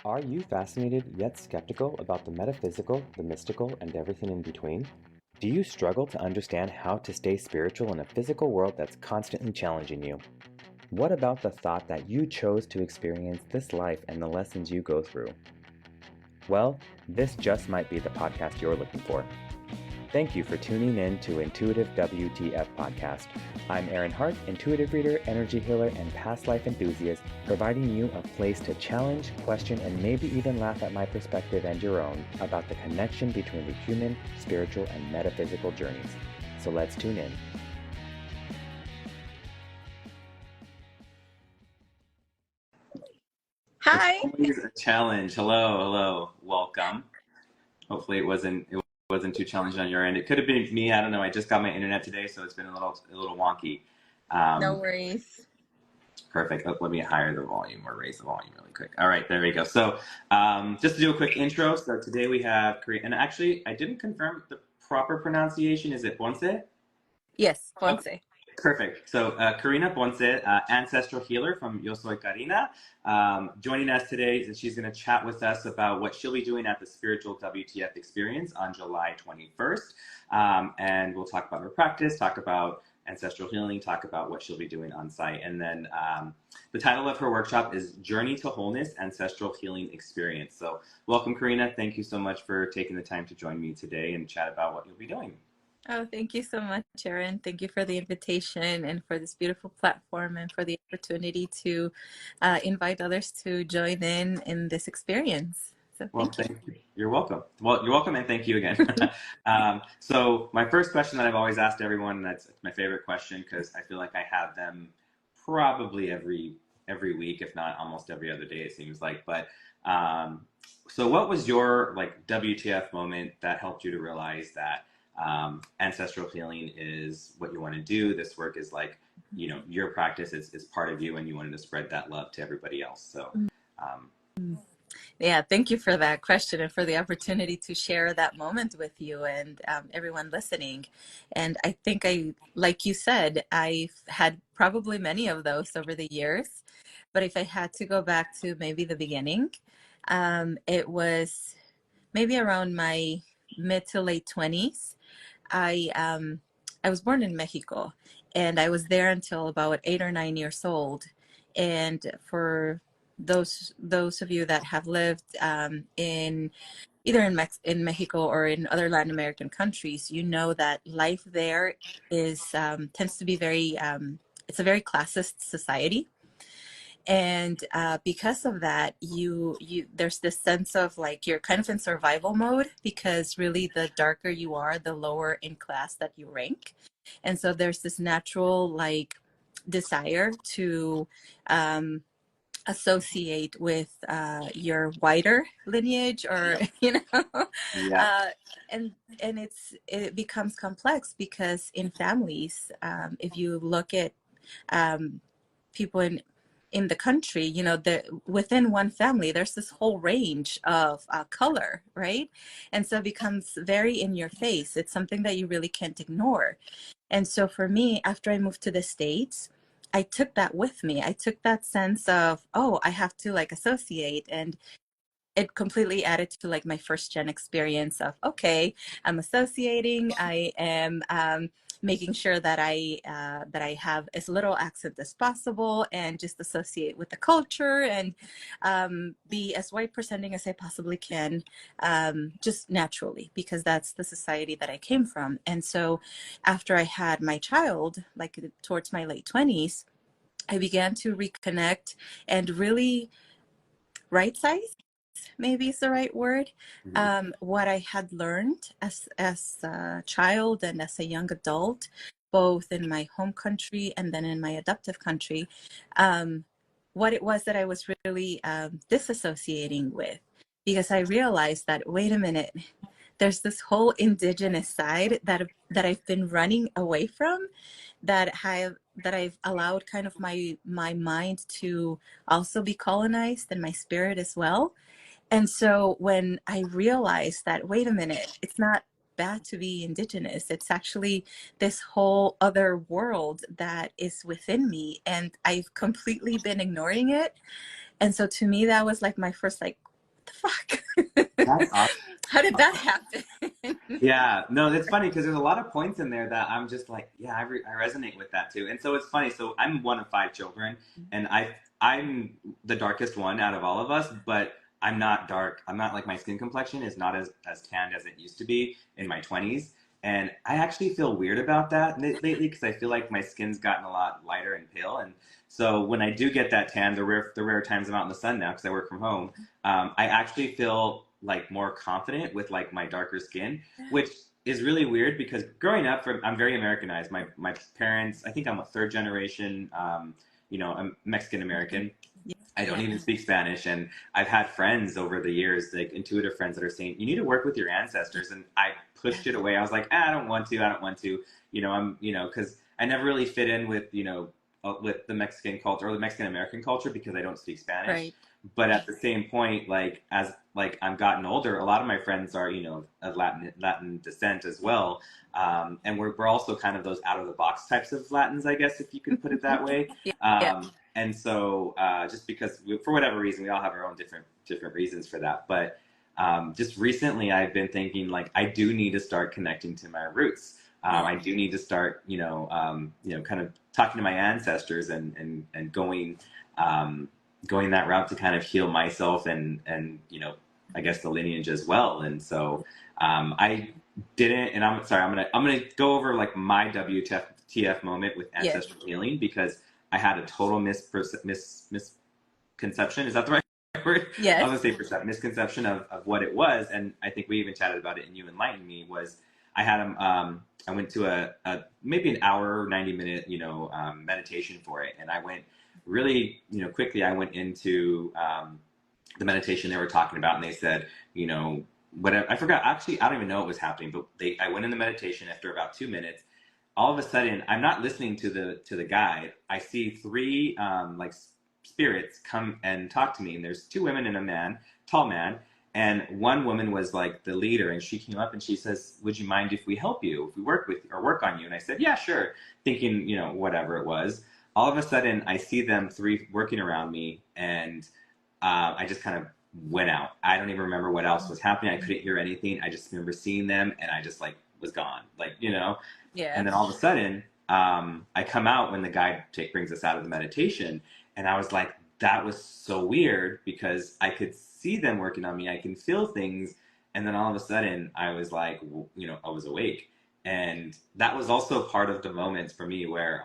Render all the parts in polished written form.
Are you fascinated yet skeptical about the metaphysical, the mystical, and everything in between? Do you struggle to understand how to stay spiritual in a physical world that's constantly challenging you? What about the thought that you chose to experience this life and the lessons you go through? Well, this just might be the podcast you're looking for. Thank you for tuning in to Intuitive WTF Podcast. I'm Aaron Hart, intuitive reader, energy healer, and past life enthusiast, providing you a place to challenge, question, and maybe even laugh at my perspective and your own about the connection between the human, spiritual, and metaphysical journeys. So let's tune in. Hi. It's always a challenge. Hello, welcome. Hopefully it wasn't too challenging on your end. It could have been me. I don't know. I just got my internet today, so it's been a little wonky. No worries. Perfect. Let me higher the volume or raise the volume really quick. All right, there we go. So just to do a quick intro. So today we have Carina, and actually I didn't confirm the proper pronunciation. Is it Ponce? Yes, Ponce. Okay. Perfect. So Carina Ponce, Ancestral Healer from Yo Soy Carina, joining us today, and she's going to chat with us about what she'll be doing at the Spiritual WTF Experience on July 21st. And we'll talk about her practice, talk about ancestral healing, talk about what she'll be doing on site. And then the title of her workshop is Journey to Wholeness, Ancestral Healing Experience. So welcome, Carina. Thank you so much for taking the time to join me today and chat about what you'll be doing. Oh, thank you so much, Aaron. Thank you for the invitation and for this beautiful platform and for the opportunity to invite others to join in this experience. So Well, thank you. You're welcome. Well, you're welcome, and thank you again. So my first question that I've always asked everyone, and that's my favorite question because I feel like I have them probably every week, if not almost every other day, it seems like. But so what was your WTF moment that helped you to realize that ancestral healing is what you want to do? This work is your practice is part of you, and you wanted to spread that love to everybody else. So. Yeah, thank you for that question and for the opportunity to share that moment with you and everyone listening. And I think like you said, I've had probably many of those over the years. But if I had to go back to maybe the beginning, it was maybe around my mid to late 20s. I was born in Mexico, and I was there until about 8 or 9 years old. And for those of you that have lived in either in Mexico or in other Latin American countries, you know that life there is tends to be very it's a very classist society. And because of that, you there's this sense of like you're kind of in survival mode, because really the darker you are, the lower in class that you rank. And so there's this natural desire to associate with your wider lineage, or Yeah. and it becomes complex because in families, if you look at people in the country, within one family, there's this whole range of color, right? And so it becomes very in your face. It's something that you really can't ignore. And so for me, after I moved to the States, I took that with me. I took that sense of, oh, I have to associate, and it completely added to my first gen experience of, okay, I'm associating, I am making sure that I have as little accent as possible and just associate with the culture and be as white presenting as I possibly can, just naturally, because that's the society that I came from. And so after I had my child, towards my late 20s, I began to reconnect and really right size, maybe is the right word, what I had learned as a child and as a young adult, both in my home country and then in my adoptive country, what it was that I was really disassociating with, because I realized that, wait a minute, there's this whole indigenous side that I've been running away from, that I've allowed kind of my mind to also be colonized, and my spirit as well. And so when I realized that, wait a minute, it's not bad to be indigenous. It's actually this whole other world that is within me, and I've completely been ignoring it. And so to me, that was my first the fuck? That's awesome. How did that happen? Yeah, no, it's funny because there's a lot of points in there that I'm just like, yeah, I resonate with that too. And so it's funny. So I'm one of 5 children, and I'm the darkest one out of all of us, but I'm not dark. I'm not like, my skin complexion is not as tanned as it used to be in my 20s. And I actually feel weird about that lately because I feel like my skin's gotten a lot lighter and pale. And so when I do get that tan, the rare times I'm out in the sun now because I work from home, I actually feel like more confident with like my darker skin, which is really weird because growing up, I'm very Americanized. My parents, I think I'm a 3rd generation, I'm Mexican American. I don't even speak Spanish, and I've had friends over the years, like intuitive friends, that are saying you need to work with your ancestors, and I pushed it away. I was like, I don't want to. I don't want to. Because I never really fit in with the Mexican culture or the Mexican American culture because I don't speak Spanish. Right. But at the same point, like as like I've gotten older, a lot of my friends are of Latin descent as well, and we're also kind of those out of the box types of Latins, I guess, if you could put it that way. Yeah. And so just because for whatever reason, we all have our own different reasons for that. But just recently, I've been thinking like I do need to start connecting to my roots. I do need to start, kind of talking to my ancestors and going that route to kind of heal myself and I guess the lineage as well. And so I didn't, and I'm sorry, I'm gonna go over like my WTF moment with ancestral healing because I had a total misconception. Is that the right word? Yes. I was gonna say misconception of what it was, and I think we even chatted about it, and you enlightened me. Was I had I went to a maybe an hour, 90-minute meditation for it, and I went really quickly. I went into the meditation they were talking about, and they said whatever. I forgot, actually I don't even know what was happening, but I went in the meditation. After about 2 minutes, all of a sudden, I'm not listening to the guide. I see 3 like spirits come and talk to me, and there's 2 women and a man, tall man, and one woman was like the leader, and she came up and she says, "Would you mind if we help you, if we work on you?" And I said, "Yeah, sure," thinking whatever it was. All of a sudden, I see them 3 working around me, and I just kind of went out. I don't even remember what else was happening. I couldn't hear anything. I just remember seeing them, and I just like was gone, Yeah. And then all of a sudden, I come out when the guide brings us out of the meditation, and I was like, that was so weird because I could see them working on me. I can feel things, and then all of a sudden, I was like, I was awake, and that was also part of the moments for me where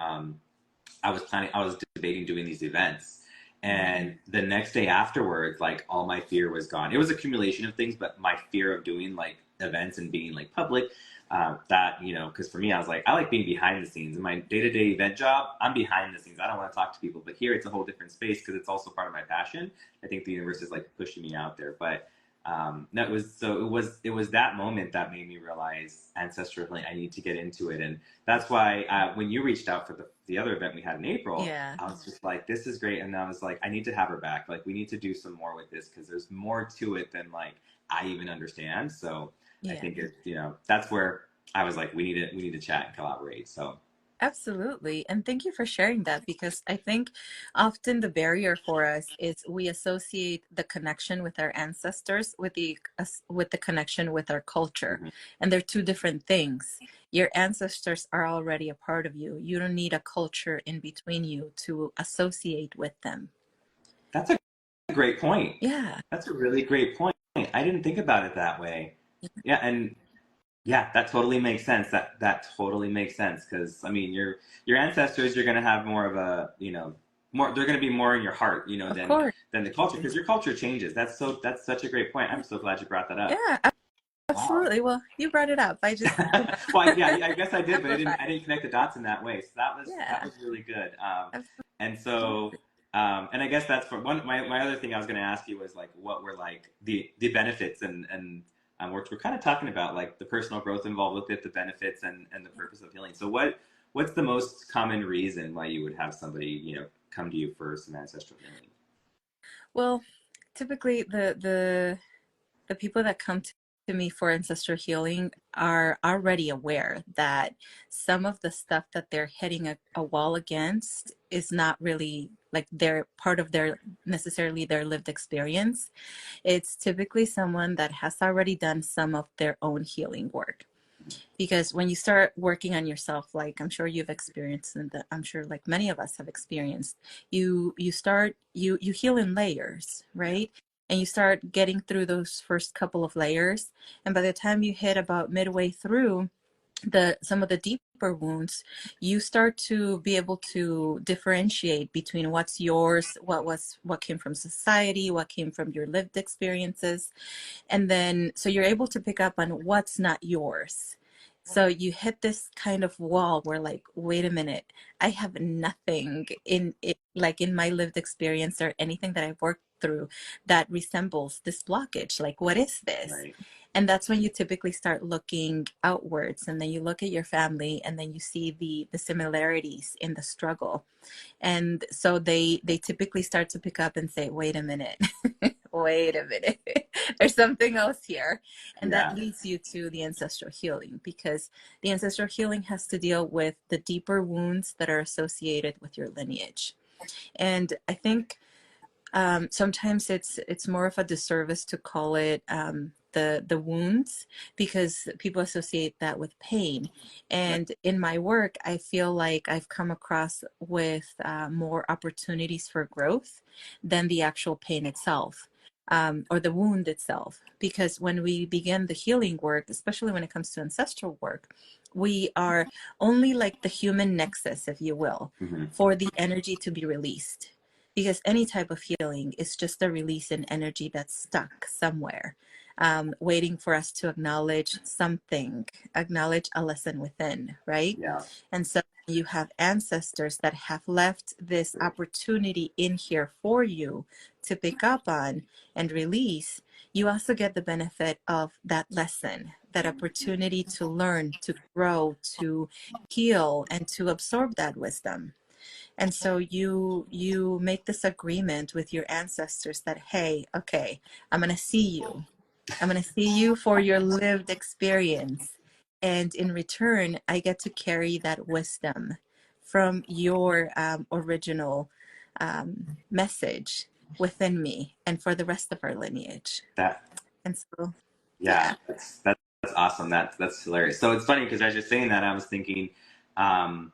I was debating doing these events. And the next day afterwards, like all my fear was gone. It was accumulation of things, but my fear of doing like events and being like public, because for me, I was like, I like being behind the scenes. In my day-to-day event job, I'm behind the scenes. I don't want to talk to people, but here it's a whole different space because it's also part of my passion. I think the universe is like pushing me out there, but it was that moment that made me realize ancestral healing. I need to get into it, and that's why when you reached out for the other event we had in April, I was just like, this is great, and I was like, I need to have her back. Like, we need to do some more with this because there's more to it than like I even understand. So I think that's where I was like, we need to chat and collaborate. So. Absolutely. And thank you for sharing that because I think often the barrier for us is we associate the connection with our ancestors with the connection with our culture. Mm-hmm. And they're 2 different things. Your ancestors are already a part of you. You don't need a culture in between you to associate with them. That's a great point. Yeah. That's a really great point. I didn't think about it that way. Yeah, and yeah, that totally makes sense. That totally makes sense because I mean, your ancestors, you're gonna have more of a more. They're gonna be more in your heart, than the culture because your culture changes. That's such a great point. I'm so glad you brought that up. Yeah, absolutely. Wow. Well, you brought it up. I just well, yeah, I guess I did, but I didn't connect the dots in that way. So that was really good. And so. And I guess that's for one. My other thing I was going to ask you was like, what were like the benefits and we're kind of talking about like the personal growth involved with it, the benefits and the purpose of healing. So what's the most common reason why you would have somebody come to you for some ancestral healing? Well, typically the people that come to to me for ancestral healing are already aware that some of the stuff that they're hitting a wall against is not really like they're part of their necessarily their lived experience. It's typically someone that has already done some of their own healing work. Because when you start working on yourself, like I'm sure you've experienced, and that I'm sure like many of us have experienced, you heal in layers, right? And you start getting through those first couple of layers, and by the time you hit about midway through some of the deeper wounds, you start to be able to differentiate between what's yours, what came from society, what came from your lived experiences, and then so you're able to pick up on what's not yours. So you hit this kind of wall where like, wait a minute, I have nothing in it, like in my lived experience or anything that I've worked through that resembles this blockage. Like, what is this? Right. And that's when you typically start looking outwards, and then you look at your family, and then you see the similarities in the struggle. And so they typically start to pick up and say, wait a minute, wait a minute, there's something else here. And that Yeah. leads you to the ancestral healing, because the ancestral healing has to deal with the deeper wounds that are associated with your lineage. And I think sometimes it's more of a disservice to call it the wounds, because people associate that with pain. And in my work, I feel like I've come across with more opportunities for growth than the actual pain itself. Or the wound itself, because when we begin the healing work, especially when it comes to ancestral work, we are only like the human nexus, if you will, Mm-hmm. for the energy to be released, because any type of healing is just a release in energy that's stuck somewhere, waiting for us to acknowledge something, acknowledge a lesson within, right? Yeah. And so you have ancestors that have left this opportunity in here for you to pick up on and release. You also get the benefit of that lesson, that opportunity to learn, to grow, to heal, and to absorb that wisdom. And so you make this agreement with your ancestors that, hey, okay, I'm going to see you. I'm going to see you for your lived experience. And in return, I get to carry that wisdom from your original message within me and for the rest of our lineage. That. And so, Yeah. yeah. That's awesome. That's hilarious. So it's funny because as you're saying that, I was thinking, um,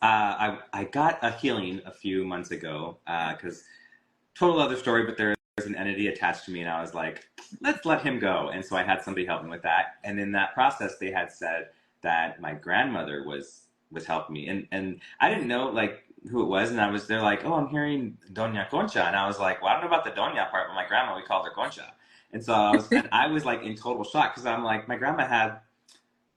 I got a healing a few months ago because total other story, but there's an entity attached to me, and I was like, let's let him go. And so I had somebody help me with that. And in that process, they had said that my grandmother was helping me, and I didn't know like who it was, and they're like, oh, I'm hearing Doña Concha, and I was like, well, I don't know about the Doña part, but my grandma, we called her Concha. And so I was like in total shock because I'm like, my grandma had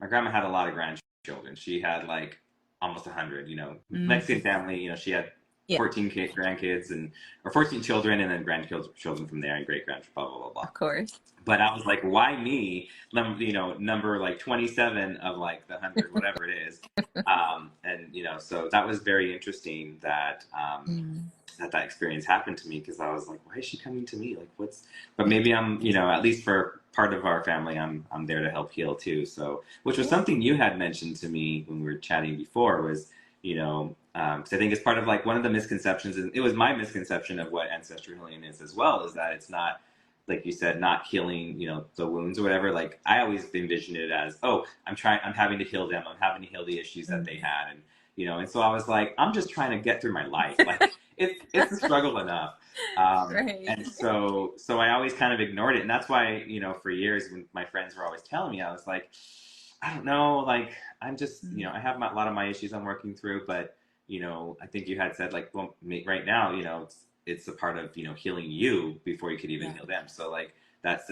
a lot of grandchildren. She had like almost 100, Mexican family, she had Yeah, 14 grandkids or 14 children and then grandchildren from there and great grandchildren, blah, blah, blah, blah. of course. But I was like, why me? Number like 27 of like the 100, whatever it is. And, so that was very interesting that, Mm. that experience happened to me because I was like, why is she coming to me? Like, but maybe I'm, at least for part of our family, I'm there to help heal too. So, which was something you had mentioned to me when we were chatting before was, because I think it's part of like one of the misconceptions, and it was my misconception of what ancestral healing is as well, is that it's not, like you said, not healing, the wounds or whatever. Like I always envisioned it as, oh, I'm having to heal them. I'm having to heal the issues that they had. And so I was like, I'm just trying to get through my life. Like it's a struggle enough. Right. And so I always kind of ignored it. And that's why, for years when my friends were always telling me, I was like, I don't know, like I'm just, I have a lot of my issues I'm working through, but, I think you had said like, well, right now, it's a part of, healing you before you could even heal them. So like that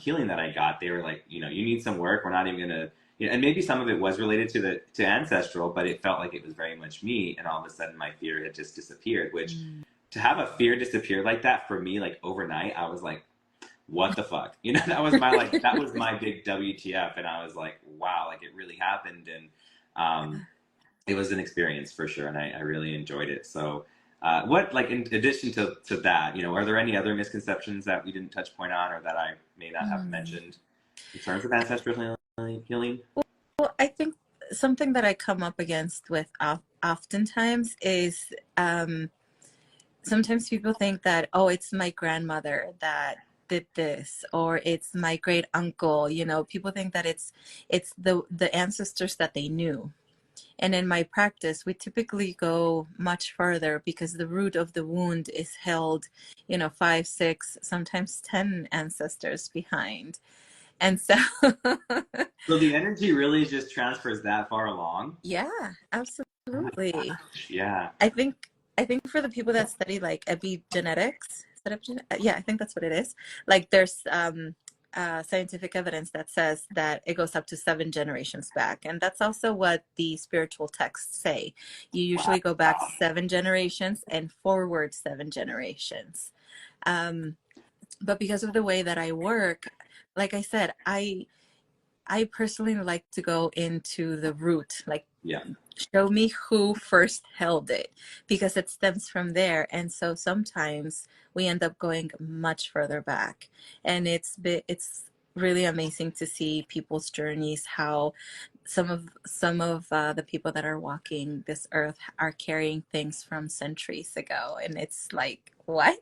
healing that I got, they were like, you need some work. We're not even going to, and maybe some of it was related to ancestral, but it felt like it was very much me. And all of a sudden my fear had just disappeared, which to have a fear disappear like that for me, like overnight, I was like, what the fuck? That was my big WTF. And I was like, wow, like it really happened. And it was an experience for sure. And I really enjoyed it. So What, like, in addition to that, are there any other misconceptions that we didn't touch point on or that I may not have Mm. mentioned in terms of ancestral healing? Well, I think something that I come up against with oftentimes is sometimes people think that, oh, it's my grandmother that did this, or it's my great uncle. People think that it's the ancestors that they knew. And in my practice, we typically go much further because the root of the wound is held, 5, 6, sometimes 10 ancestors behind. And so, So the energy really just transfers that far along? yeah, Oh my absolutely. gosh, yeah. I think I think for the people that study like epigenetics, yeah, I think that's what it is. Like there's scientific evidence that says that it goes up to 7 generations back, and that's also what the spiritual texts say. You usually go back Wow. 7 generations and forward 7 generations. But because of the way that I work, like I said, I personally like to go into the root, like Yeah. show me who first held it, because it stems from there. And so sometimes we end up going much further back, and it's really amazing to see people's journeys, how some of the people that are walking this earth are carrying things from centuries ago, and it's like, what?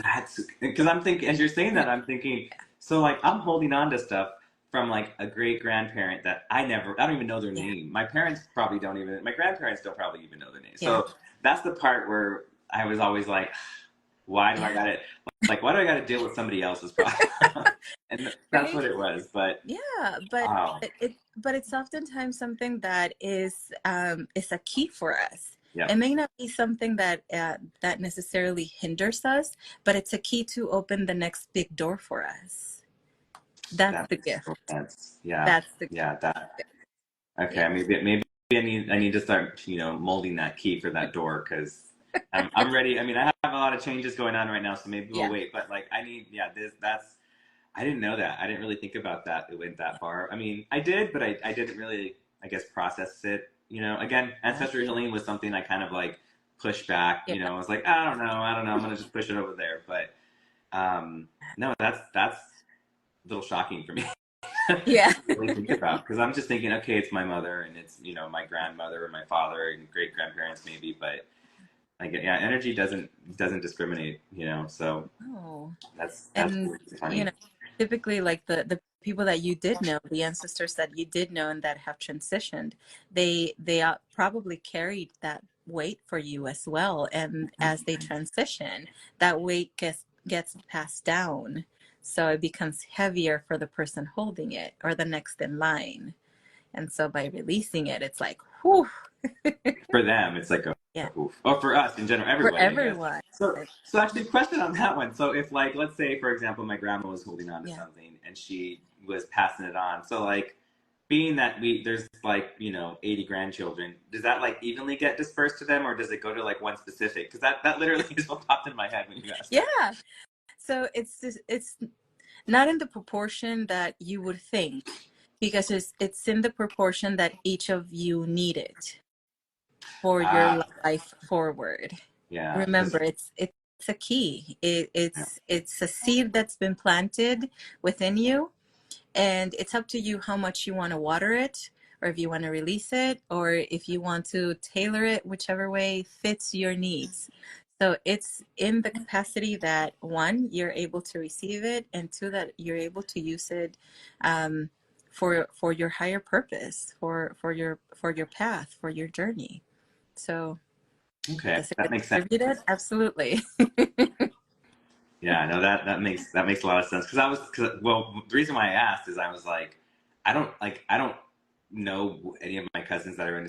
That's because I'm thinking, as you're saying that, I'm thinking, so like I'm holding on to stuff from like a great grandparent that I don't even know their Yeah, name. My parents probably don't even, my grandparents don't probably even know their name. yeah, So that's the part where I was always like, yeah. why do I got to deal with somebody else's problem? And that's Right. what it was. But Yeah, but wow, it's oftentimes something that is a key for us. yeah, It may not be something that necessarily hinders us, but it's a key to open the next big door for us. That's that the makes total gift. sense. Yeah, That's the yeah, that. Okay, Yeah. maybe I need to start, molding that key for that door because I'm ready. I mean, I have a lot of changes going on right now, so maybe we'll Yeah. wait. But like, I need, yeah, that's. I didn't know that. I didn't really think about that. It went that far. I mean, I did, but I didn't really, I guess, process it. Again, Yeah. ancestral healing was something I kind of like pushed back. Yeah. I was like, I don't know. I'm gonna just push it over there. But no, that's a little shocking for me. Yeah. Really think about because I'm just thinking, okay, it's my mother and it's my grandmother and my father and great grandparents maybe, but like yeah, energy doesn't discriminate, So Oh. that's And really funny. typically, like the people that you did know, the ancestors that you did know and that have transitioned, they probably carried that weight for you as well. And as they transition, that weight gets passed down, so it becomes heavier for the person holding it or the next in line. And so by releasing it, it's like, whew. For them, it's like a Yeah, oof. Or for us in general, for everybody, I guess. everyone. So actually, question on that one. So if like, let's say for example, my grandma was holding on to Yeah. something and she was passing it on. So like, being that there's like 80 grandchildren, does that like evenly get dispersed to them, or does it go to like one specific? Because that literally is what popped in my head when you asked it. Yeah. So it's not in the proportion that you would think, because it's in the proportion that each of you need it for your Ah, life forward. yeah, Remember, it's a key. yeah, It's a seed that's been planted within you, and it's up to you how much you want to water it, or if you want to release it, or if you want to tailor it, whichever way fits your needs. So it's in the capacity that, one, you're able to receive it, and two, that you're able to use it um, for your higher purpose, for your path, for your journey. So okay, does it that get makes sense. distributed? Absolutely. Yeah, no, that makes a lot of sense because well, the reason why I asked is I was like, I don't know any of my cousins that are into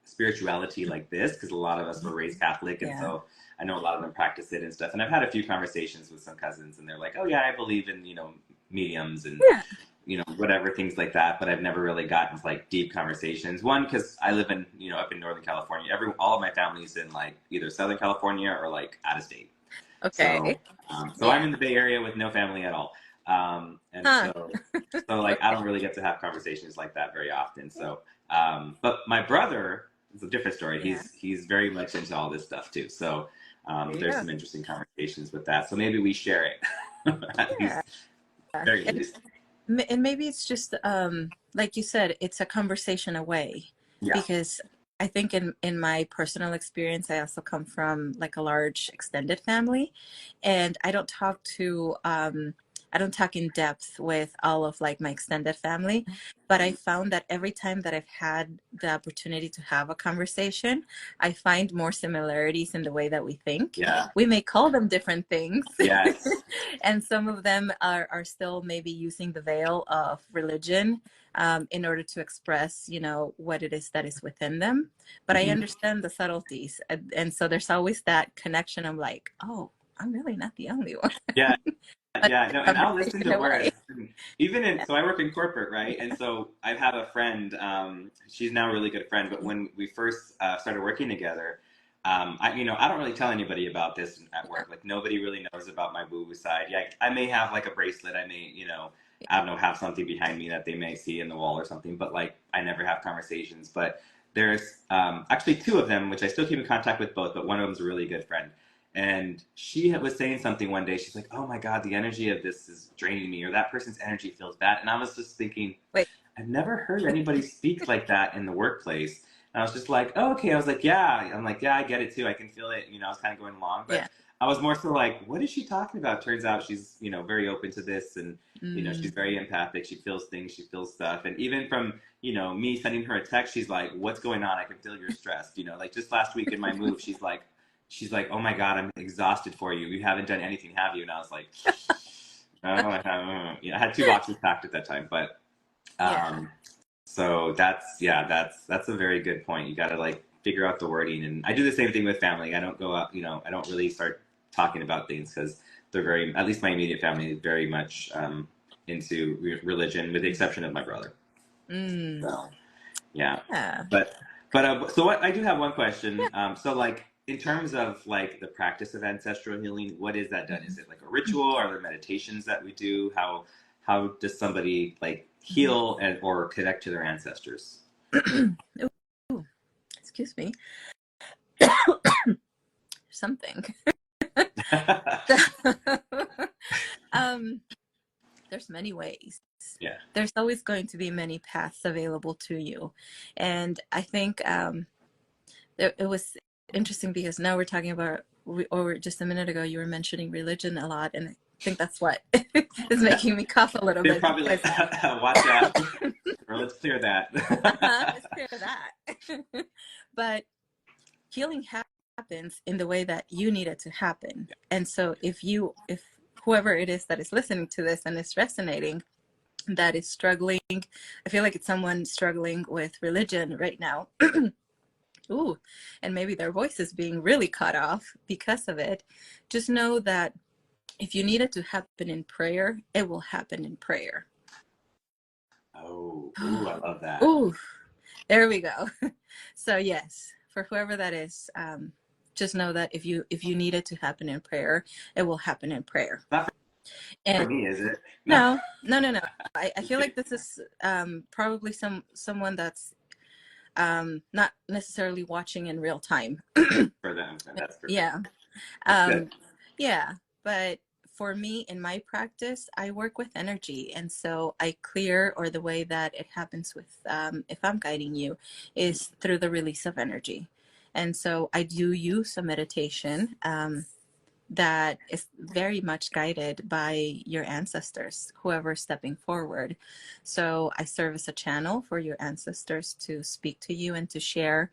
spirituality like this because a lot of us were raised Catholic, and Yeah. so I know a lot of them practice it and stuff. And I've had a few conversations with some cousins, and they're like, oh yeah, I believe in mediums and Yeah. whatever things like that, but I've never really gotten to like deep conversations. One, because I live in up in Northern California. All of my family's in like either Southern California or like out of state. So, Okay. so I'm Yeah. in the Bay Area with no family at all, and Huh. so like I don't really get to have conversations like that very often. So, but my brother it's a different story. Yeah. He's very much into all this stuff too. So there's Yeah. some interesting conversations with that. So maybe we share it at Yeah. least, very least. And maybe it's just like you said, it's a conversation away, Yeah. because I think in my personal experience, I also come from like a large extended family, and I don't talk in depth with all of like my extended family, but I found that every time that I've had the opportunity to have a conversation, I find more similarities in the way that we think. Yeah. We may call them different things. Yes. And some of them are still maybe using the veil of religion in order to express, you know, what it is that is within them. But I understand the subtleties. And so there's always that connection. I'm like, oh, I'm really not the only one. Yeah. But Yeah, no, and I'll listen conversation to away. words. Even in, so I work in corporate, right? And so I have a friend, she's now a really good friend, but when we first started working together, I don't really tell anybody about this at work. Like nobody really knows about my boo-boo side. Yeah, I may have like a bracelet. I may, I don't know, have something behind me that they may see in the wall or something, but like I never have conversations. But there's actually two of them, which I still keep in contact with both, but one of them's a really good friend. And she was saying something one day. She's like, "Oh my God, the energy of this is draining me," or "that person's energy feels bad." And I was just thinking, Wait. I've never heard anybody speak like that in the workplace. And I was just like, "Oh, okay." I was like, "Yeah." I'm like, "Yeah, I get it too. I can feel it." I was kind of going along, but Yeah. I was more so like, "What is she talking about?" Turns out she's, very open to this, and she's very empathic. She feels things. She feels stuff. And even from me sending her a text, she's like, "What's going on? I can feel you're stressed." Like just last week in my move, she's like, "Oh my God, I'm exhausted for you. You haven't done anything, have you?" And I was like, "Oh, I haven't." I had 2 boxes packed at that time, but Yeah. so that's a very good point. You got to like figure out the wording, and I do the same thing with family. I don't go up, I don't really start talking about things because they're very, at least my immediate family, is very much into religion, with the exception of my brother. So yeah, Yeah. but so what, I do have one question. So like in terms of like the practice of ancestral healing, what is that done? Is it like a ritual? Are there meditations that we do? How does somebody like heal or connect to their ancestors? Ooh, excuse me. Something. There's many ways. Yeah. There's always going to be many paths available to you. And I think it was interesting because now we're talking about, or just a minute ago, you were mentioning religion a lot. And I think that's what is making me cough a little They're bit. probably like, watch out, or let's clear that. Let's clear that. But healing happens in the way that you need it to happen. And so if whoever it is that is listening to this and is resonating, that is struggling, I feel like it's someone struggling with religion right now. Ooh, and maybe their voice is being really cut off because of it. Just know that if you need it to happen in prayer, it will happen in prayer. Oh, ooh, I love that. Ooh, there we go. So yes, for whoever that is, just know that if you need it to happen in prayer, it will happen in prayer. Not And for me, is it? no. I feel like this is probably someone that's not necessarily watching in real time. For them, that's perfect. Yeah. That's good. Yeah, but for me in my practice, I work with energy, and so I clear, or the way that it happens with if I'm guiding you is through the release of energy. And so I do use a meditation that is very much guided by your ancestors, whoever's stepping forward. So I serve as a channel for your ancestors to speak to you and to share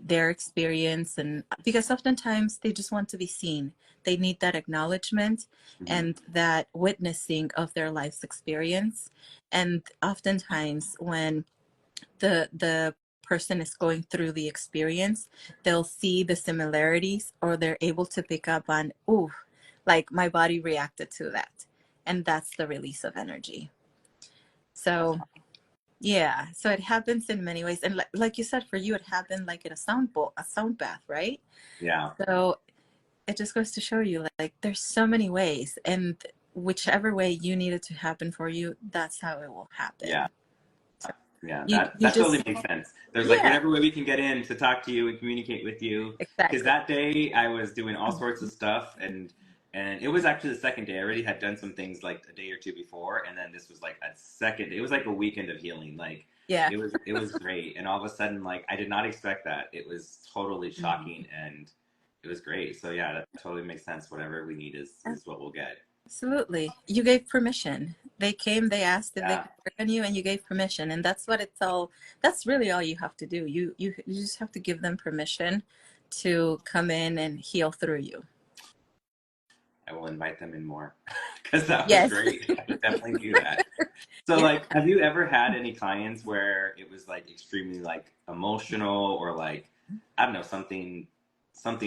their experience. And because oftentimes they just want to be seen, they need that acknowledgement and that witnessing of their life's experience. And oftentimes when the person is going through the experience, they'll see the similarities, or they're able to pick up on, ooh, like my body reacted to that. And that's the release of energy. So yeah, so it happens in many ways. And like you said, for you, it happened like in a sound bath, right? Yeah. So it just goes to show you, like there's so many ways, and whichever way you need it to happen for you, that's how it will happen. Yeah. Yeah, You that just, totally makes sense. There's like yeah, whatever way we can get in to talk to you and communicate with you. Because exactly. that day I was doing all sorts of stuff, and it was actually the second day. I already had done some things like a day or two before, and then this was like a second. It was like a weekend of healing. Like Yeah. it was great, and all of a sudden, like I did not expect that. It was totally Mhm. shocking, and it was great. So yeah, that totally makes sense. Whatever we need is what we'll get. Absolutely. You gave permission. They came, they asked if they Yeah. could work on you, and you gave permission. And that's what it's all, that's really all you have to do. You just have to give them permission to come in and heal through you. I will invite them in more because that was Yes. great. I would definitely do that. So, Yeah. like, have you ever had any clients where it was like extremely like emotional or like I don't know something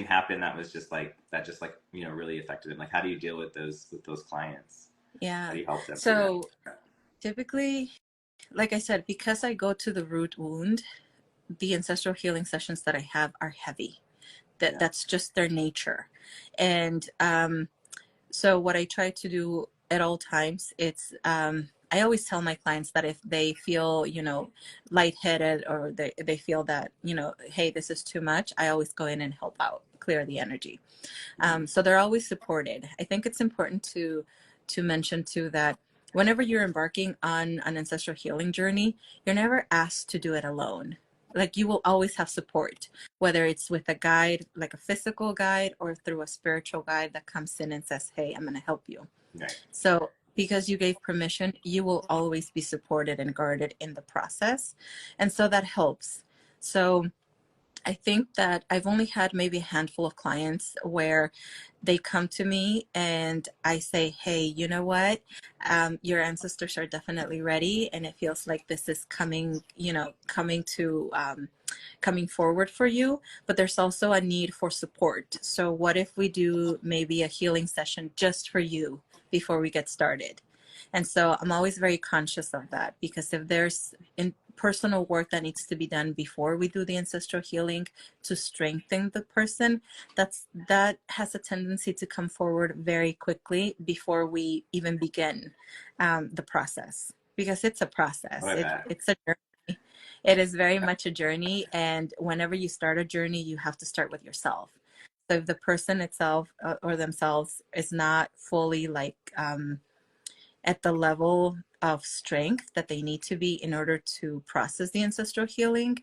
happened that was just like that just like really affected them? Like, how do you deal with those clients? How Yeah. do you help them through that? So typically, like I said, because I go to the root wound, the ancestral healing sessions that I have are heavy. Yeah. That's just their nature. And so what I try to do at all times, it's I always tell my clients that if they feel, lightheaded, or they feel that, hey, this is too much, I always go in and help out, clear the energy. So they're always supported. I think it's important to mention too that whenever you're embarking on an ancestral healing journey, you're never asked to do it alone. Like, you will always have support, whether it's with a guide, like a physical guide, or through a spiritual guide that comes in and says, hey, I'm going to help you. Right. So because you gave permission, you will always be supported and guarded in the process. And so that helps. So I think that I've only had maybe a handful of clients where they come to me and I say, hey, you know what? Your ancestors are definitely ready. And it feels like this is coming, coming forward for you. But there's also a need for support. So what if we do maybe a healing session just for you before we get started? And so I'm always very conscious of that, because if there's personal work that needs to be done before we do the ancestral healing to strengthen the person, that has a tendency to come forward very quickly before we even begin the process, because it's a process. Oh, I bet. It's a journey. It is very much a journey, and whenever you start a journey, you have to start with yourself. So if the person itself or themselves is not fully like at the level of strength that they need to be in order to process the ancestral healing,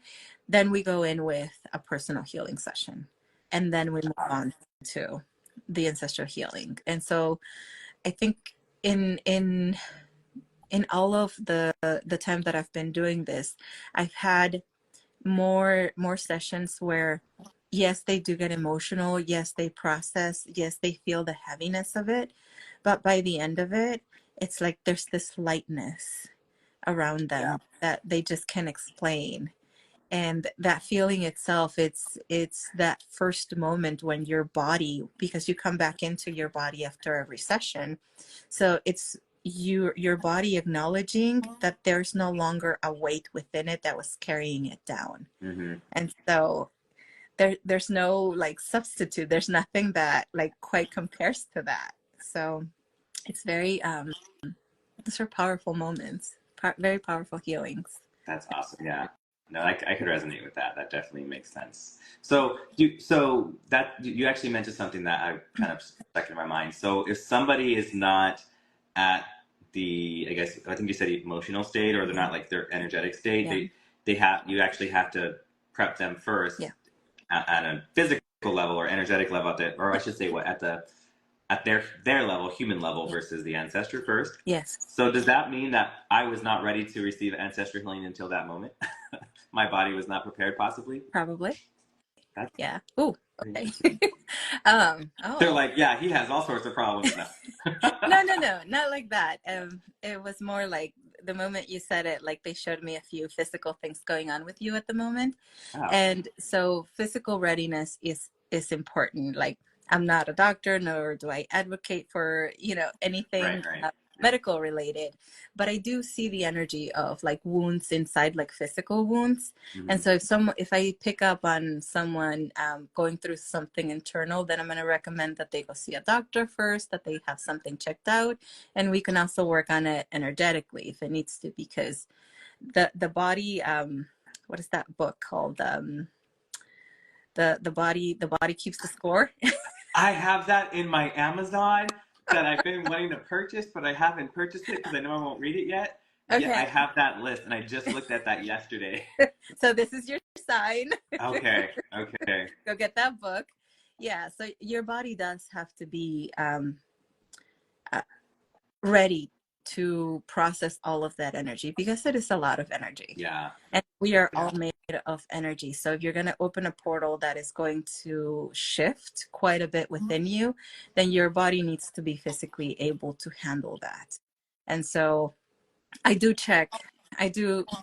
then we go in with a personal healing session, and then we move on to the ancestral healing. And so I think in all of the time that I've been doing this, I've had more sessions where, yes, they do get emotional, yes, they process, yes, they feel the heaviness of it, but by the end of it, it's like there's this lightness around Yeah. them that they just can't explain. And that feeling itself, it's that first moment when your body, because you come back into your body after every session, so it's your body acknowledging that there's no longer a weight within it that was carrying it down. Mm-hmm. And so there's no like substitute, there's nothing that like quite compares to that. So it's very these are powerful moments, very powerful healings. That's awesome. Yeah. No, I could resonate with that. That definitely makes sense. So you actually mentioned something that I kind of stuck in my mind. So if somebody is not at the, I guess I think you said emotional state, or they're not like their energetic state, Yeah. you actually have to prep them first Yeah. at a physical level or energetic level or I should say what at their level, human level, Yeah. versus the ancestor first. Yes. So does that mean that I was not ready to receive ancestral healing until that moment? My body was not prepared, possibly. Probably. That's Yeah. Oh, pretty okay. interesting. They're Oh. like, yeah, he has all sorts of problems now. No, not like that. It was more like the moment you said it, like they showed me a few physical things going on with you at the moment. Oh, And so physical readiness is important. Like, I'm not a doctor, nor do I advocate for, right, anything right. Yeah. medical related, but I do see the energy of like wounds inside, like physical wounds. Mm-hmm. And so if I pick up on someone going through something internal, then I'm going to recommend that they go see a doctor first, that they have something checked out, and we can also work on it energetically if it needs to, because the body, what is that book called? The body keeps the score. I have that in my Amazon that I've been wanting to purchase, but I haven't purchased it because I know I won't read it yet. Yeah, I Okay. have that list, and I just looked at that yesterday. So this is your sign. Okay, okay. Go get that book. Yeah, so your body does have to be uh, ready to process all of that energy, because it is a lot of energy. Yeah. And we are all made of energy. So if you're going to open a portal that is going to shift quite a bit within you, then your body needs to be physically able to handle that. And so I do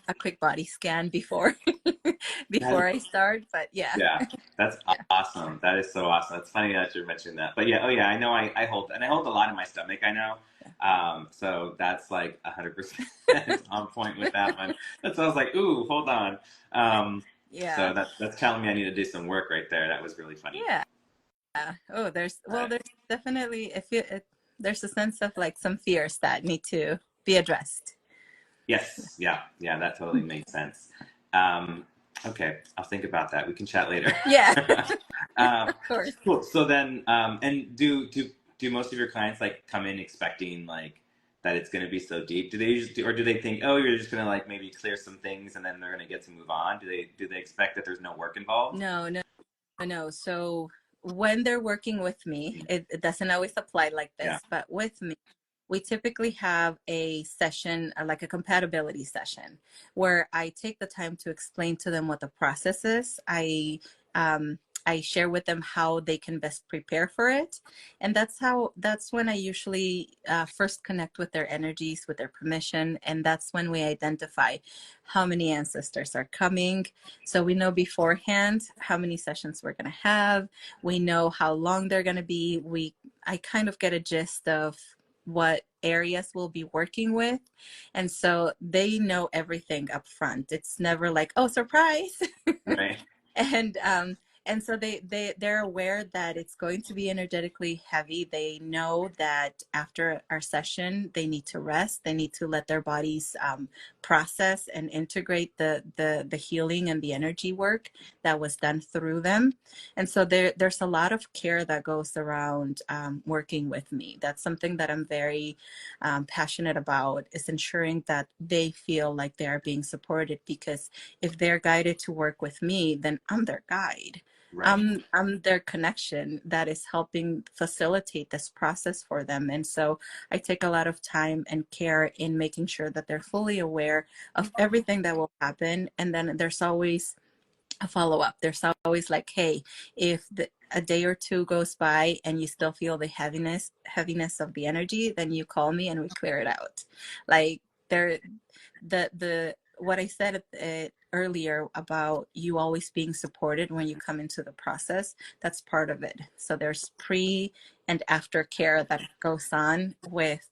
a quick body scan before That, before I start, but yeah. yeah, that's Yeah. awesome. That is so awesome. It's funny that you're mentioning that. But yeah, oh yeah, I know I hold, and I hold a lot in my stomach, I know. So that's like 100% on point with that one. That's why I was like, ooh, hold on. Yeah. So that's telling me I need to do some work right there. That was really funny. Yeah. Oh, there's Uh, definitely, there's a sense of like some fears that need to be addressed. yes, yeah, yeah, that totally makes sense. Um, okay, I'll think about that. We can chat later. Yeah, um, of course. cool. So then, and do most of your clients like come in expecting like that it's going to be so deep? Do they just, or do they think, oh, you're just going to like maybe clear some things and then they're going to get to move on? Do they expect that there's no work involved? No, no, no. So when they're working with me, it doesn't always apply like Yeah. this, but with me, we typically have a session, like a compatibility session, where I take the time to explain to them what the process is. Um, I share with them how they can best prepare for it. And that's when I usually first connect with their energies, with their permission. And that's when we identify how many ancestors are coming. So we know beforehand how many sessions we're going to have. We know how long they're going to be. I kind of get a gist of what areas we'll be working with, and so they know everything up front. It's never like, oh, surprise. Right. And so they're aware that it's going to be energetically heavy. They know that after our session they need to rest, they need to let their bodies process and integrate the healing and the energy work that was done through them. And so there's a lot of care that goes around working with me. That's something that I'm very passionate about, is ensuring that they feel like they are being supported, because if they're guided to work with me, then I'm their guide. Right. I'm their connection that is helping facilitate this process for them. And so I take a lot of time and care in making sure that they're fully aware of everything that will happen. And then there's always a follow-up. There's always like, hey, if a day or two goes by and you still feel the heaviness of the energy, then you call me and we clear it out. Like there, the what I said earlier about you always being supported when you come into the process, that's part of it. So there's pre and after care that goes on with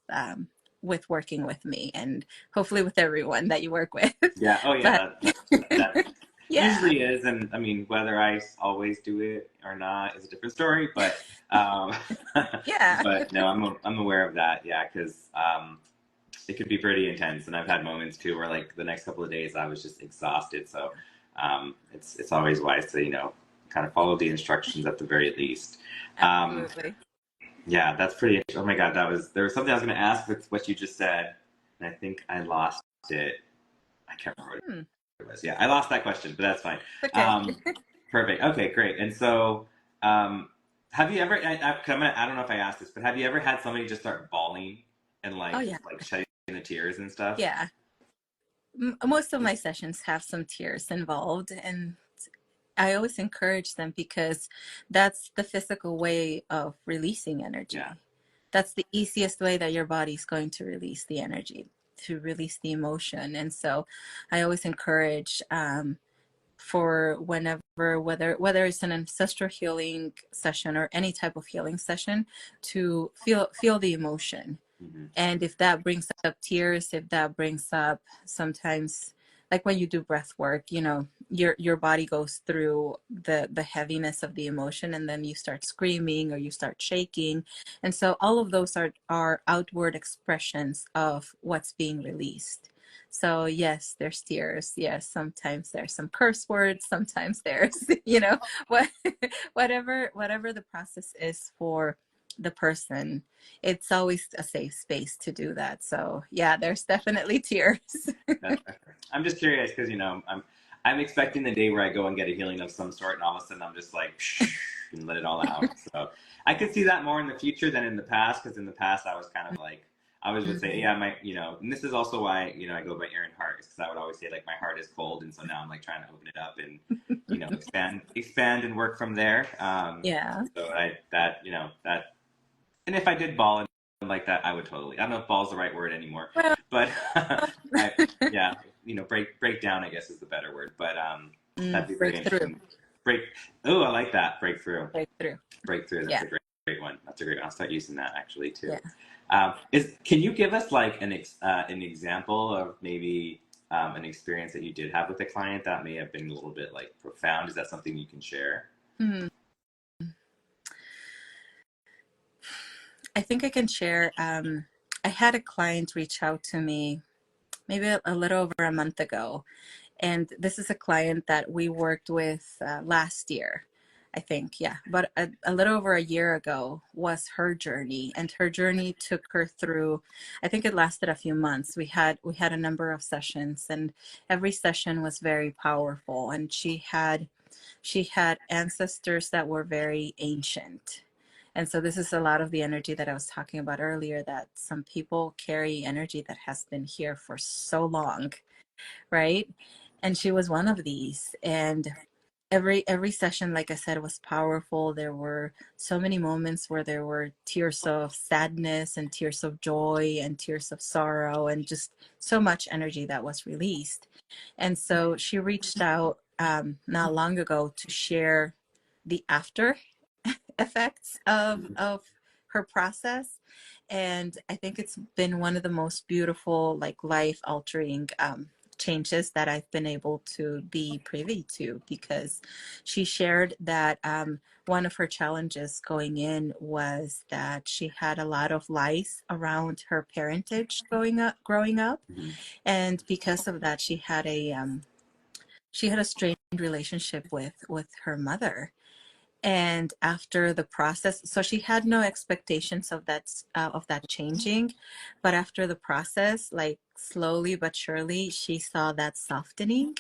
working with me, and hopefully with everyone that you work with. Yeah. Oh But yeah. That yeah. usually is, and I mean whether I always do it or not is a different story. But Yeah. but no, I'm aware of that. Yeah, because it could be pretty intense, and I've had moments too where like the next couple of days I was just exhausted. So it's always wise to kind of follow the instructions at the very least. Um, Absolutely. yeah, that's pretty. Oh my God, there was something I was going to ask with what you just said, and I think I lost it. I can't remember what Hmm. it was. Yeah, I lost that question, but that's fine. Okay. Um, perfect. Okay, great. And so, have you ever? I don't know if I asked this, but have you ever had somebody just start bawling and Oh like yeah. shedding the tears and stuff? Yeah. Most of my sessions have some tears involved, and I always encourage them, because that's the physical way of releasing Yeah. energy. That's the easiest way that your body's going to release the energy, to release the emotion. And so I always encourage for whenever, whether it's an ancestral healing session or any type of healing session, to feel the emotion. Hmm. And if that brings up tears, if that brings up sometimes, like when you do breath work, your body goes through the heaviness of the emotion, and then you start screaming or you start shaking. And so all of those are outward expressions of what's being released. So yes, there's tears. Yes, sometimes there's some curse words. Sometimes there's, you know, what, whatever the process is for the person, it's always a safe space to do that. So yeah, there's definitely tears. I'm just curious because I'm expecting the day where I go and get a healing of some sort, and all of a sudden I'm just like and let it all out. So I could see that more in the future than in the past, because in the past I was kind of like, I always would say, yeah, my, and this is also why, I go by Aaron Hart, because I would always say like my heart is cold, and so now I'm like trying to open it up and expand and work from there. Yeah. So that, and if I did ball and like that, I would totally. I don't know if ball is the right word anymore, Well, but yeah, break down, I guess, is the better word. But that'd be very breakthrough. interesting. Break. Oh, I like that, breakthrough. Breakthrough. Breakthrough. That's Yeah. a great one. That's a great one. I'll start using that actually too. Yeah. Can you give us like an example of maybe an experience that you did have with a client that may have been a little bit like profound? Is that something you can share? Hmm. I think I can share. I had a client reach out to me maybe a little over a month ago. And this is a client that we worked with last year, I think. Yeah. But a little over a year ago was her journey. And her journey took her through, I think it lasted a few months. We had a number of sessions, and every session was very powerful. And she had ancestors that were very ancient. And so this is a lot of the energy that I was talking about earlier, that some people carry energy that has been here for so long, right? And she was one of these. And every session, like I said, was powerful. There were so many moments where there were tears of sadness and tears of joy and tears of sorrow, and just so much energy that was released. And so she reached out not long ago to share the after effects of her process. And I think it's been one of the most beautiful, like, life altering changes that I've been able to be privy to, because she shared that one of her challenges going in was that she had a lot of lies around her parentage growing up. Mm-hmm. And because of that, she had a strained relationship with her mother. And after the process, so she had no expectations of that changing, but after the process, like, slowly but surely, she saw that softening,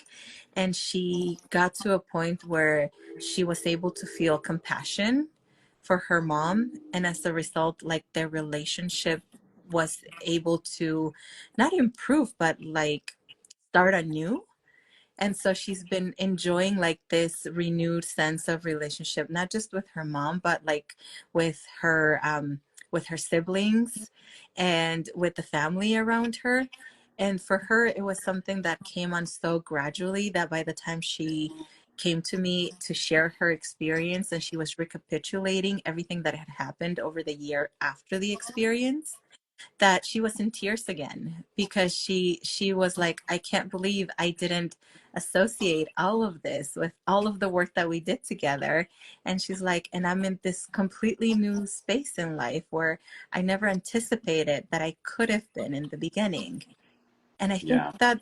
and she got to a point where she was able to feel compassion for her mom. And as a result, like, their relationship was able to not improve, but like start anew. And so she's been enjoying, like, this renewed sense of relationship, not just with her mom, but like with her siblings and with the family around her. And for her, it was something that came on so gradually that by the time she came to me to share her experience, and she was recapitulating everything that had happened over the year after the experience, that she was in tears again, because she was like, I can't believe I didn't associate all of this with all of the work that we did together. And she's like, and I'm in this completely new space in life where I never anticipated that I could have been in the beginning. And I think Yeah. that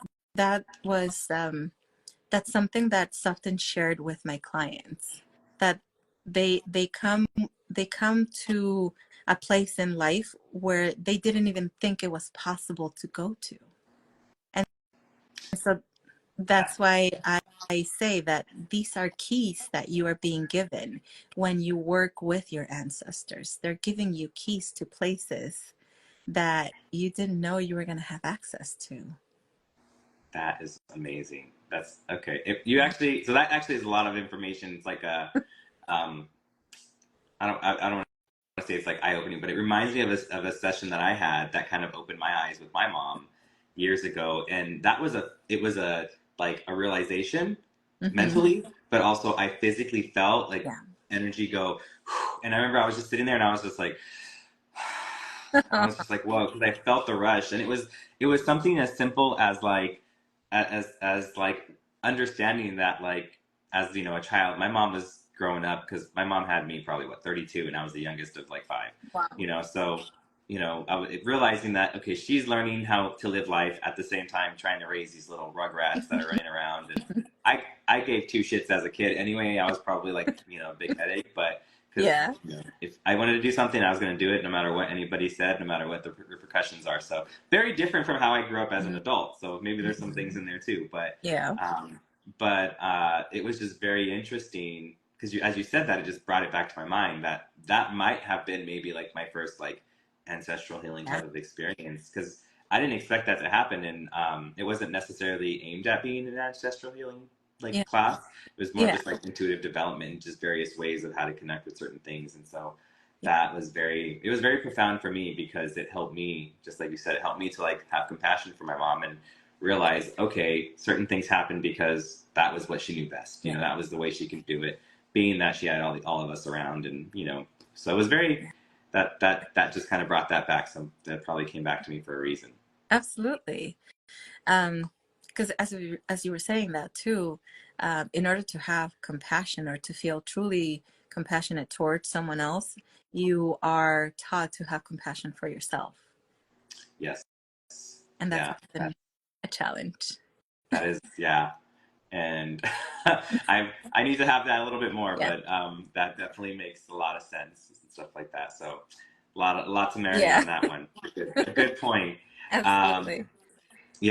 that's something that's often shared with my clients, that they come to a place in life where they didn't even think it was possible to go to. And so that's why I say that these are keys that you are being given when you work with your ancestors. They're giving you keys to places that you didn't know you were going to have access to. That is amazing. That's okay. If you actually, so that actually is a lot of information. It's like um, I don't want to say it's like eye opening, but it reminds me of a session that I had that kind of opened my eyes with my mom years ago, and it was a like a realization Mm-hmm. mentally, but also I physically felt like Yeah. energy go, and I remember I was just sitting there and I was just like. I was just like, whoa, because I felt the rush, and it was something as simple as like as like understanding that, like, as a child, my mom was growing up, because my mom had me probably 32, and I was the youngest of like five, Wow. so realizing that, okay, she's learning how to live life at the same time trying to raise these little rugrats that are running around. And I gave two shits as a kid anyway. I was probably like, a big headache, but because Yeah. if I wanted to do something, I was going to do it no matter what anybody said, no matter what the repercussions are. So very different from how I grew up as an adult. So maybe there's some things in there too, but Yeah. It was just very interesting because as you said that, it just brought it back to my mind that might have been maybe like my first like ancestral healing type of experience, because I didn't expect that to happen, and it wasn't necessarily aimed at being an ancestral healing like class. It was more just like intuitive development and just various ways of how to connect with certain things. And so it was very profound for me, because it helped me, just like you said, it helped me to like have compassion for my mom and realize, okay, certain things happened because that was what she knew best. That was the way she could do it, being that she had all of us around. And so it was very that just kind of brought that back. So that probably came back to me for a reason. Absolutely. Because as you were saying that too, in order to have compassion or to feel truly compassionate towards someone else, you are taught to have compassion for yourself. Yes. And that's been a challenge. That is, and I need to have that a little bit more, but that definitely makes a lot of sense and stuff like that. So lots of merit on that one. A good point. Absolutely.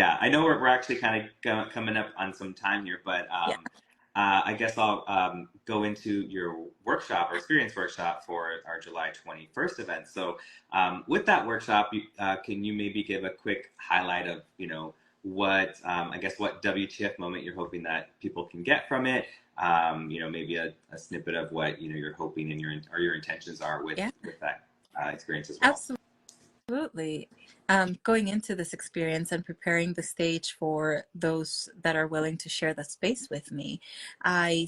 I know we're actually kind of coming up on some time here, but I guess I'll go into your workshop or experience workshop for our July 21st event. So with that workshop, can you maybe give a quick highlight of, what WTF moment you're hoping that people can get from it? Maybe a snippet of what, you're hoping and your intentions are with that experience as well. Absolutely. Going into this experience and preparing the stage for those that are willing to share the space with me, my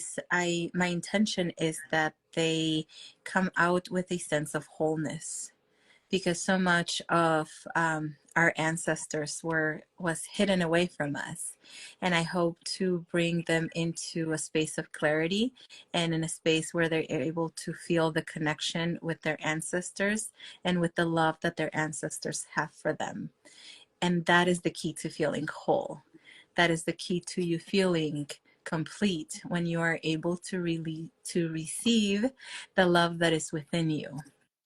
intention is that they come out with a sense of wholeness, because so much of our ancestors was hidden away from us. And I hope to bring them into a space of clarity and in a space where they're able to feel the connection with their ancestors and with the love that their ancestors have for them. And that is the key to feeling whole. That is the key to you feeling complete, when you are able to receive the love that is within you.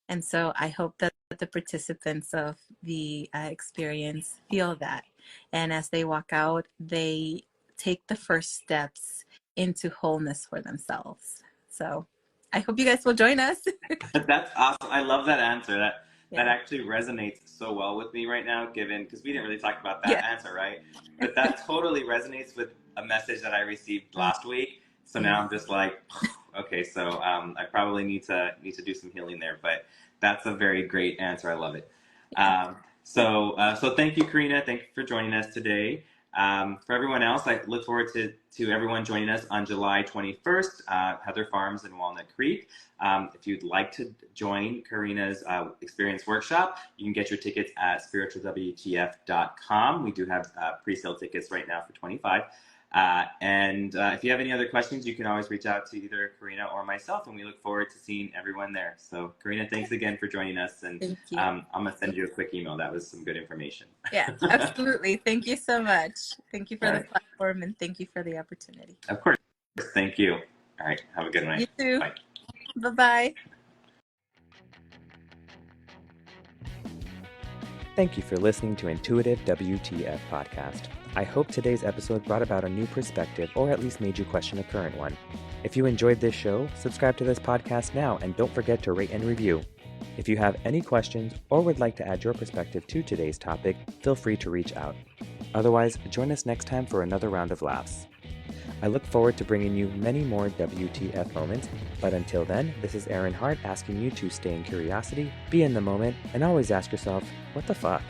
And so I hope that the participants of the experience feel that. And as they walk out, they take the first steps into wholeness for themselves. So I hope you guys will join us. That's awesome. I love that answer. That actually resonates so well with me right now, because we didn't really talk about that answer, right? But that totally resonates with a message that I received last week. So now I'm just like, okay, so I probably need to do some healing there. But that's a very great answer. I love it. So thank you, Carina. Thank you for joining us today. For everyone else, I look forward to everyone joining us on July 21st, Heather Farms in Walnut Creek. If you'd like to join Carina's experience workshop, you can get your tickets at spiritualwtf.com. We do have pre-sale tickets right now for $25. And if you have any other questions, you can always reach out to either Carina or myself, and we look forward to seeing everyone there. So Carina, thanks again for joining us, and I'm going to send you a quick email. That was some good information. Yeah, absolutely. Thank you so much. Thank you for the platform, and thank you for the opportunity. Of course. Thank you. All right. Have a good night. You too. Bye. Bye-bye. Thank you for listening to Intuitive WTF Podcast. I hope today's episode brought about a new perspective, or at least made you question a current one. If you enjoyed this show, subscribe to this podcast now, and don't forget to rate and review. If you have any questions or would like to add your perspective to today's topic, feel free to reach out. Otherwise, join us next time for another round of laughs. I look forward to bringing you many more WTF moments, but until then, this is Aaron Hart asking you to stay in curiosity, be in the moment, and always ask yourself, what the fuck?